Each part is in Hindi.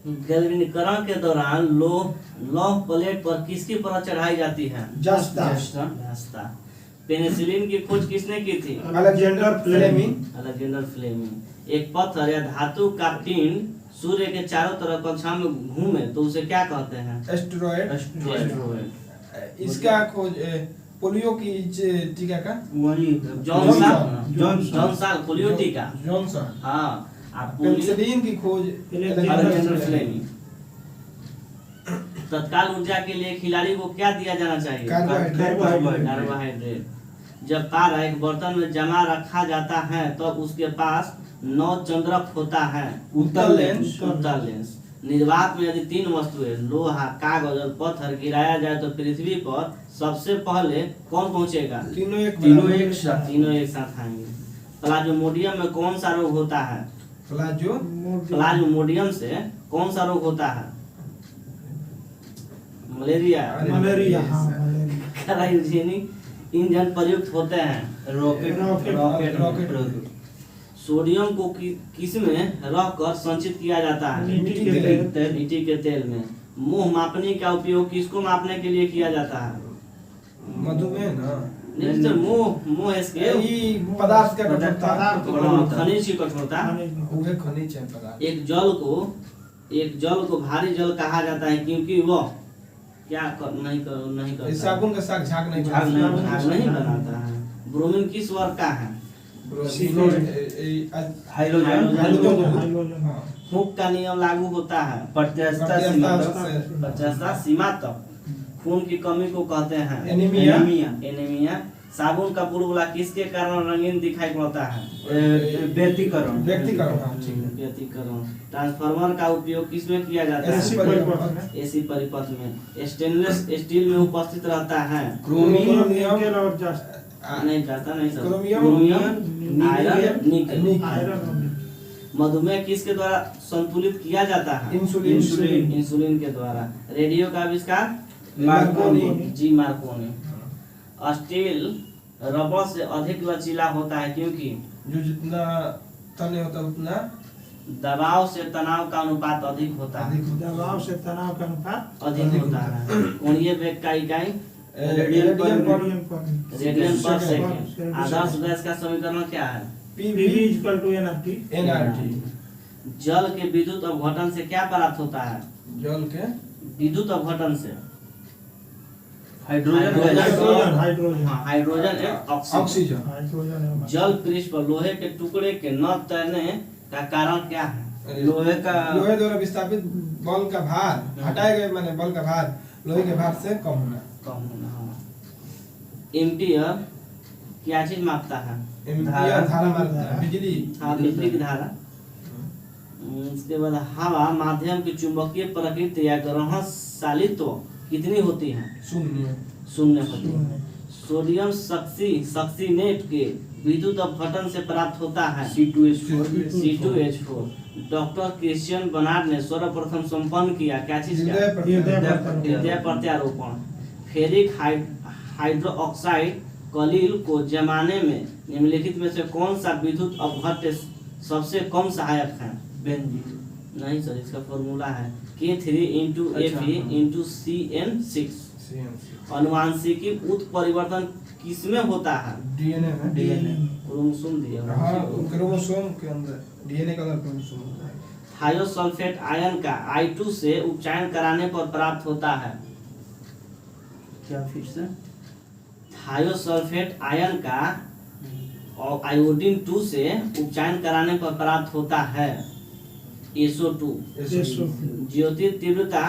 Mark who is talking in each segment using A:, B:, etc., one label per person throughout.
A: गैल्वेनीकरण के दौरान लौह प्लेट पर किसकी परत चढ़ाई जाती है? जस्ता। पेनिसिलिन की खोज किसने की थी?
B: Alexander
A: Fleming. एक पत्थर या धातु का पिंड सूर्य के चारों तरफ कक्षा में घूमे तो उसे क्या कहते हैं? एस्टेरॉयड।
B: इसका खोज पोलियो की टीका का
A: जॉनसन पोलियो टीका।
B: जॉनसन।
A: हाँ।
B: पेनिसिलिन की खोज
A: अलेक्जेंडर फ्लेमिंग। तत्काल ऊर्जा के लिए खिलाड़ी को क्या दिया जाना चाहिए? कार्बोहाइड्रेट। जब तारा एक बर्तन में जमा रखा जाता है तो उसके पास 9 चंद्रक होता है।
B: उत्तल
A: लेंस। निर्वात में यदि 3 वस्तुएं लोहा, कागज और पत्थर गिराया जाए तो पृथ्वी पर सबसे पहले कौन पहुंचेगा?
B: तीनों एक
A: साथ आएंगे। प्लाज्मोडियम में कौन सा रोग होता है? प्लाज्मोडियम से कौन सा रोग होता है? मलेरिया। क्रायोजेनिक इंजन प्रयुक्त होते हैं। रॉकेट। सोडियम को किस में रखकर संचित किया जाता है? मिट्टी के तेल में। मुंह मापनी का उपयोग किसको मापने के लिए किया जाता है?
B: मधुमेह ना
A: नहीं सर, मुंह इसके
B: पदार्थ का कठोरता,
A: खनिज की कठोरता।
B: खनिज है पदार्थ।
A: एक जल को भारी जल कहा जाता है क्योंकि वह क्या नहीं करता।
B: साबुन का साग झाग नहीं
A: बनाता है। ब्रोमीन किस वर्ग का है? हुक का नियम लागू होता है प्रत्यास्थता सीमा तक। खून की कमी को कहते हैं एनीमिया। साबुन का बुलबुला किसके कारण रंगीन दिखाई पड़ता है? व्यतिकरण। ट्रांसफार्मर का उपयोग किसमें किया जाता है? एसी परिपथ में। स्टेनलेस स्टील में उपस्थित रहता है
B: क्रोमियम,
A: आयरन, निकल। मधुमेह किसके द्वारा संतुलित किया जाता है? इंसुलिन के द्वारा। रेडियो का आविष्कार? मार्कोनी। स्टील रबर से अधिक लचीला होता है क्योंकि
B: जो जितना तने होता है उतना
A: दबाव से तनाव का अनुपात अधिक होता है। अधिक होता है। कोणीय वेग का इकाई रेडियन पर सेकंड। आदर्श गैस का समीकरण क्या है?
B: nRT।
A: जल के विद्युत अपघटन से क्या प्राप्त होता है?
B: जल के
A: विद्युत अपघटन से हाइड्रोजन ऑक्सीजन। जल पृष्ठ पर लोहे के टुकड़े के न तैरने का कारण क्या है?
B: लोहे द्वारा विस्थापित बल का भार हटाए गए, माने बल का भार लोहे के भार से कम होना।
A: एम्पियर क्या चीज मापता है?
B: धारा मापता है, बिजली।
A: हाँ, बिजली की धारा। इसके बाद हवा माध्यम की चुंबकीय प्रकृति या ग्रहणशालित्व कितनी होती है? शून्य होती है। सोडियम सक्सीनेट के विद्युत अपघटन से प्राप्त होता है C2H4। डॉक्टर क्रिश्चियन बर्नार्ड ने सर्वप्रथम संपन्न किया क्या चीज का? हृदय प्रत्यारोपण। फेरिक हाइड्रोक्साइड कलील को जमाने में निम्नलिखित में से कौन सा विद्युत अपघट्य सबसे कम सहायक है? बेंजीन। नहीं सर, इसका फॉर्मूला है K3 × अनुवांशिकी उत्परिवर्तन किसमें होता है?
B: डीएनए।
A: क्रोमोसोम दिया हुआ है।
B: क्रोमोसोम के अंदर डीएनए का अंदर क्रोमोसोम होता है।
A: थायोसल्फेट आयन का I2 से उपचारण कराने पर प्राप्त होता है क्या? फिर से थायोसल्फेट आयन का आयोडीन 2 से उपचारण कराने पर प्राप्त होता है SO2। ज्योति तीव्रता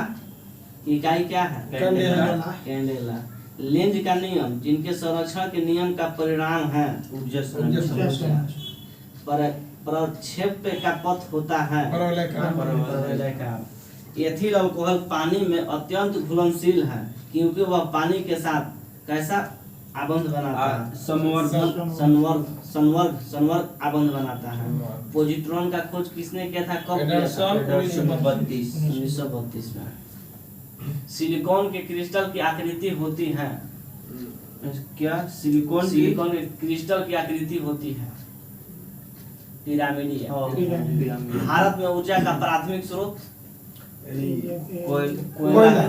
A: की इकाई क्या है? कैंडेला। लेंज का नियम जिनके संरक्षण के नियम का परिणाम है प्रक्षेप का पथ होता है परवलयकार। एथिल अल्कोहल पानी में अत्यंत घुलनशील है क्योंकि वह पानी के साथ कैसा आबंध बनाता है? संवर्ग आबंध बनाता है। पॉजिट्रॉन का खोज किसने किया था? कब किया था? 1932 में। सिलिकॉन के क्रिस्टल की आकृति होती है क्या? सिलिकॉन के क्रिस्टल की आकृति होती है पिरामिडीय। भारत में ऊर्जा का प्राथमिक स्रोत कोयला।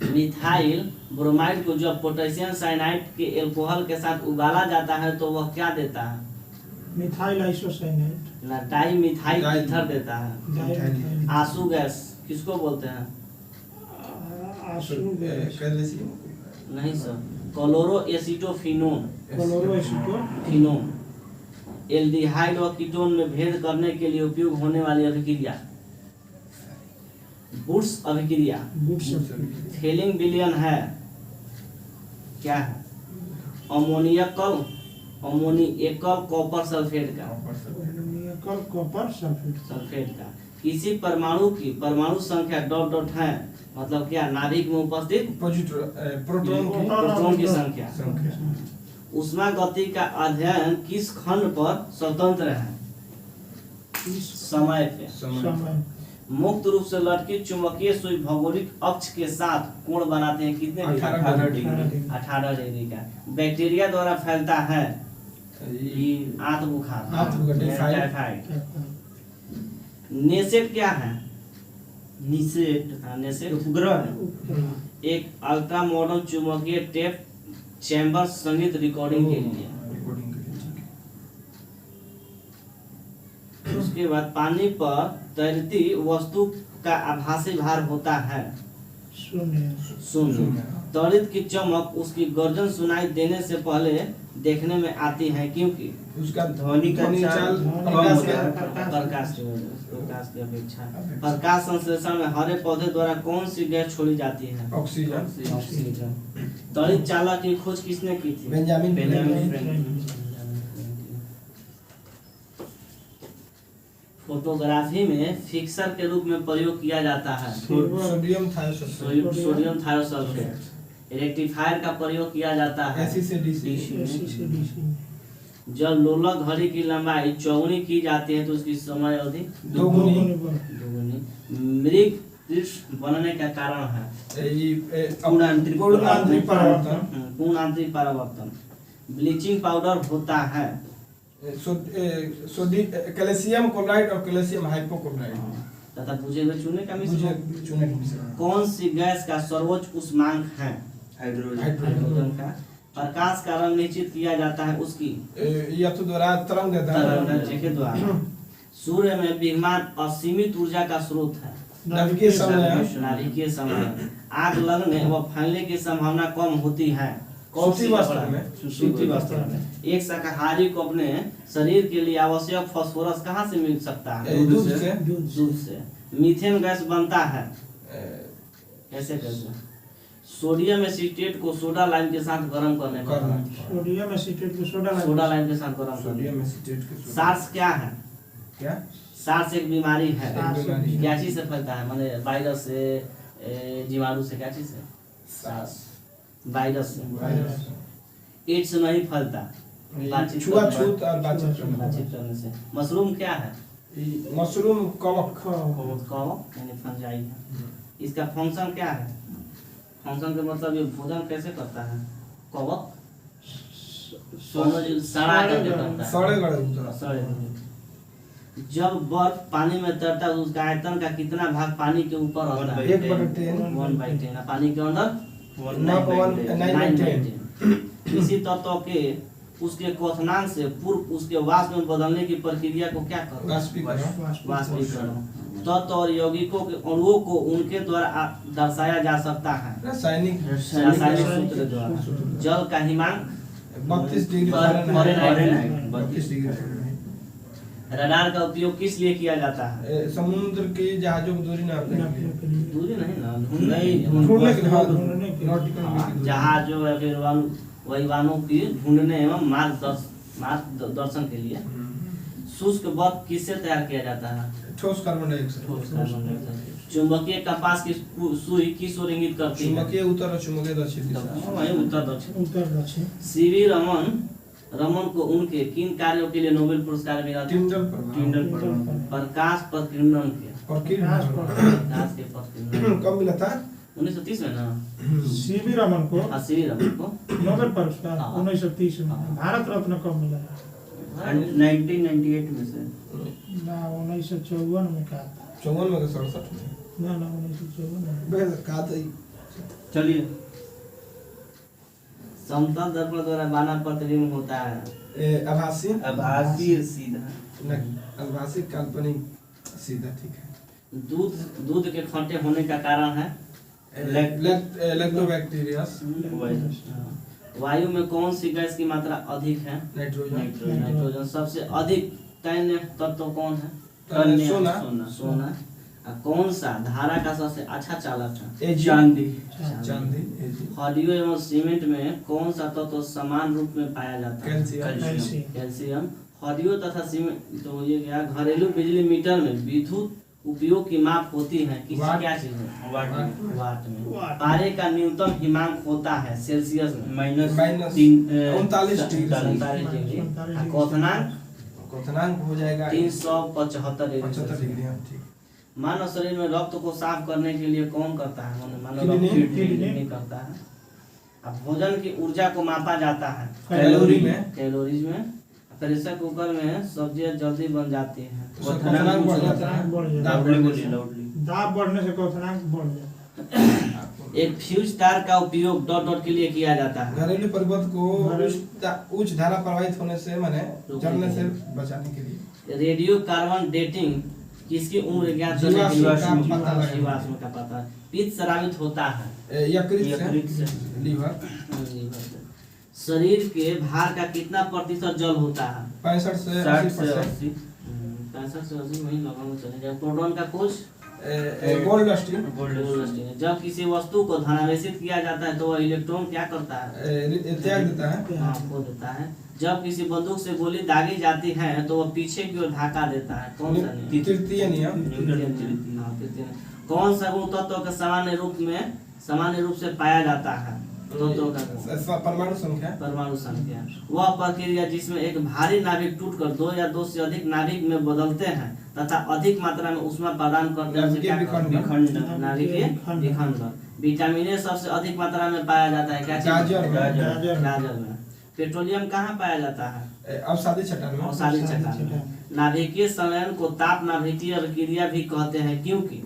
A: मिथाइल ब्रोमाइड को जब पोटेशियम साइनाइड के अल्कोहल के साथ उबाला जाता है तो वह क्या देता है?
C: मिथाइल आइसोसाइनेट,
A: ना, डाई मिथाइल ईथर देता है।
C: डाइमिथाइल,
A: आंसू गैस किसको बोलते हैं?
C: आंसू गैस,
A: नहीं sir, chloro acetophenone.
C: Chloro
A: phenone aldehyde और कीटोन में भेद करने के लिए उपयोग होने वाली अभिक्रिया बुर्स अभिक्रिया। थेलिंग विलयन है क्या है? अमोनियकल कॉपर सल्फेट का।
C: अमोनियकल कॉपर
A: सल्फेट का किसी परमाणु की परमाणु संख्या डॉट डॉट है, मतलब क्या? नाभिक में उपस्थित प्रोटॉन की संख्या। उष्मा गति का अध्ययन किस खंड पर स्वतंत्र है? समय पे। मुक्त रूप से लटकी चुंबकीय सुई भौगोलिक अक्ष के साथ कोण बनाते हैं कितने?
B: 18
A: डिग्री का। बैक्टीरिया द्वारा फैलता है आंत बुखार, टाइफाइड। नेसेट क्या है? नेसेट उपग्रह है। एक अल्ट्रा मॉडर्न चुंबकीय टेप चैम्बर संगीत रिकॉर्डिंग के लिए। उसके बाद पानी पर तैरती वस्तु का आभासी भार होता है शून्य। त्वरित की चमक उसकी गर्जन सुनाई देने से पहले देखने में आती है क्योंकि
B: उसका
A: ध्वनि का
B: चाल
A: प्रकाश की अपेक्षा। प्रकाश संश्लेषण में हरे पौधे द्वारा कौन सी गैस छोड़ी जाती है? ऑक्सीजन। त्वरित चालक की खोज किसने की थी?
B: Benjamin
A: Franklin. फोटोग्राफी में फिक्सर के रूप में प्रयोग किया जाता है
B: सोडियम
A: थायोसल्फेट। रेक्टिफायर का प्रयोग किया जाता है
B: AC से DC।
A: जब लोलक घड़ी की लंबाई चौगुनी की जाती है तो उसकी समय अवधि
B: दोगुनी।
A: मृग कृष्ण बनने का कारण है
B: पूर्ण आंतरिक
A: परावर्तन। ब्लीचिंग पाउडर होता है
B: कैल्शियम क्लोराइड और कैल्शियम हाइपोक्लोराइड
A: तथा बुझे हुए चूने का मिश्रण।
B: मिश्रण।
A: कौन सी गैस का सर्वोच्च उष्मांक है? हाइड्रोजन का। प्रकाश का रंग निश्चित किया जाता है उसकी
B: तरंग
A: के द्वारा। सूर्य में विद्यमान असीमित ऊर्जा का स्रोत है
B: नाभिकीय
A: समय। आग लगने व फैलने की संभावना कम होती है सूती वस्त्र में। एक शाकाहारी को अपने शरीर के लिए आवश्यक फास्फोरस कहाँ से मिल सकता है? दूध से। मीथेन गैस बनता है कैसे? सोडियम एसीटेट को सोडा लाइम के साथ गर्म करने पर।
C: सोडियम एसीटेट को
A: सोडा लाइम के साथ गर्म करने। सार्स क्या है? सार्स एक बीमारी है। क्या चीज से फैलता है? माने वायरस से, जीवाणु से, क्या चीज से? सार्स वायरस से। एड्स नहीं फैलता
B: छुआछूत और
A: बातचीत करने से। मशरूम क्या है?
B: मशरूम कवक
A: यानी फंजाई है। इसका फंक्शन क्या है? फंक्शन का मतलब ये भोजन कैसे करता है? कवक सड़ा करके करता है। सड़े। जब बर्फ पानी में तैरता है उसका आयतन का कितना भाग पानी के ऊपर होता है? 1/10। पानी के अंदर 1/9। किसी तत्व के उसके क्वथनांक से पूर्व उसके वाष्प में बदलने की प्रक्रिया को क्या करो? वाष्पीकरण। तत्व और यौगिकों के अणुओं को उनके द्वारा दर्शाया जा सकता है रासायनिक सूत्र द्वारा। जल का हिमांक
B: 32 डिग्री फ़ारेनहाइट।
A: रडार का उपयोग किस लिए किया जाता है?
B: समुद्र की जहाजों की दूरी नापने के लिए।
A: दूरी नहीं ना,
B: ढूंढने के लिए।
A: जहाज जो है फिर वाहनों की ढूंढने एवं मार्ग दर्शन के लिए। शुष्क बर्फ किससे तैयार किया जाता है?
B: ठोस कार्बन डाइऑक्साइड।
A: चुंबकीय कपास की सुई किस ओर इंगित करती है?
B: चुंबकीय उत्तर और चुंबकीय दक्षिण दिशा।
A: उत्तर दक्षिण। सीवी रमन को उनके किन कार्यों के लिए नोबेल पुरस्कार मिला?
B: टिंडल
A: प्रकाश प्रकीर्णन के।
B: कब मिला था?
A: 1930 में ना।
C: सीवी रमन को
A: नोबेल
C: पुरस्कार 1930 में। भारत रत्न कब मिला?
A: 1998 में से।
C: ना 1954 में कहा था।
B: 54 में के 67 में
C: ना 1954
B: बे का तो
A: चलिए समतल दर्पण द्वारा बाना प्रतिबिंब होता है
B: आभासी
A: आभासी सीधा
B: आभासी काल्पनिक सीधा ठीक है।
A: दूध के खट्टे होने का कारण है
B: लैक्टोबैक्टीरियस
A: वायु में कौन सी गैस की मात्रा अधिक है?
B: Nitrogen
A: nitrogen. सबसे अधिक तन्य तत्व कौन है?
B: सोना।
A: सोना। कौन सा धारा का सबसे अच्छा चालक है?
B: चांदी।
A: ऑडियो एवं सीमेंट में कौन सा तत्व समान रूप में पाया जाता है? कैल्शियम। ऑडियो तथा सीमेंट तो ये क्या घरेलू बिजली मीटर में विद्युत उपयोग की माप होती है किसी क्या चीज में? वाट में। पारे का न्यूनतम हिमांक होता है सेल्सियस में
B: -39 डिग्री। क्वथनांक हो जाएगा
A: 375
B: डिग्री। ठीक।
A: मानव शरीर में रक्त को साफ करने के लिए कौन करता है? मानव किडनी करता है। अब भोजन की ऊर्जा को मापा जाता है कैलोरीज में। प्रेशर कुकर में सब्जियां जल्दी बन जाती हैं।
C: दाब बढ़ने से क्वथनांक बढ़ जाता है।
A: एक फ्यूज तार का उपयोग डॉट डॉट के लिए किया जाता है।
B: घरेलू पर्वत को उच्च धारा प्रवाहित होने से माने जलने से बचाने के लिए।
A: रेडियो कार्बन डेटिंग किसकी उम्र ज्ञात करने के लिए जीवाश्म का पता। पित्त स्रावित होता है
B: यकृत से लीवर।
A: शरीर के भार का कितना प्रतिशत जल होता है?
B: 65 से 80%।
A: 65 से 80 वही लगाना चलेगा। प्रोटॉन का कोश
B: गोल्ड स्टील।
A: जब किसी वस्तु को धनावेशित किया जाता है तो वह इलेक्ट्रॉन क्या करता है?
B: त्याग देता है।
A: खो देता है। जब किसी बंदूक से गोली दागी जाती है तो वह पीछे की ओर धक्का देता है। कौन सा नियम?
B: तृतीय नियम।
A: कौन सा गुण तत्व के सामान्य रूप से पाया जाता है?
B: परमाणु संख्या।
A: वह प्रक्रिया जिसमें एक भारी नाभिक टूटकर 2 या 2 से अधिक नाभिक में बदलते हैं तथा अधिक मात्रा में ऊष्मा प्रदान करते हैं नाभिकीय विखंडन। विटामिन ए सबसे अधिक मात्रा में पाया जाता है क्या? गाजर में। पेट्रोलियम कहाँ पाया जाता है?
B: अवसादी चट्टान
A: में। नाभिकीय संलयन को ताप नाभिकीय क्रिया भी कहते हैं क्योंकि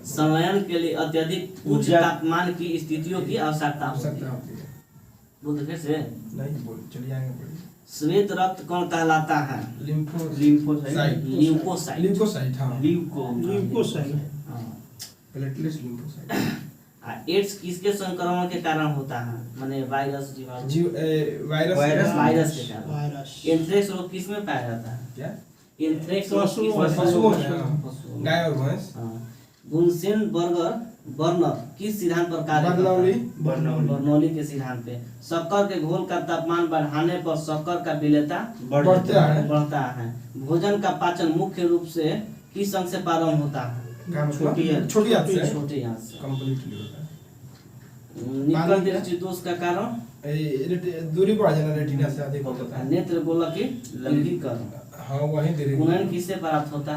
A: संलयन के लिए अत्यधिक उच्च तापमान की स्थितियों की आवश्यकता होती है। बोल फिर से
B: नहीं बोल चलिए आगे बढ़िए।
A: श्वेत रक्त कौन कहलाता है? एड्स किसके संक्रमण के कारण होता है? माने वायरस के कारण। एंथ्रेक्स रोग किस में पाया जाता है?
B: क्या?
A: एंथ्रेक्स
B: पशुओं में। गाय और भैंस।
A: बुनसेन बर्नर किस सिद्धांत पर कार्य करता है? बर्नौली के सिद्धांत पे। शक्कर के घोल का तापमान बढ़ाने पर शक्कर का विलेयता बढ़ता है। भोजन का पाचन मुख्य रूप से किस अंग से प्रारंभ होता है?
B: छोटी आंत से
A: कंप्लीटली होता है। निकल दृष्टि दोष का कारण
B: दूरी बढ़ जाना रेटिना से अधिक होता है।
A: नेत्र गोलक की लंबीकरण।
B: हाँ वही
A: किससे प्राप्त होता है?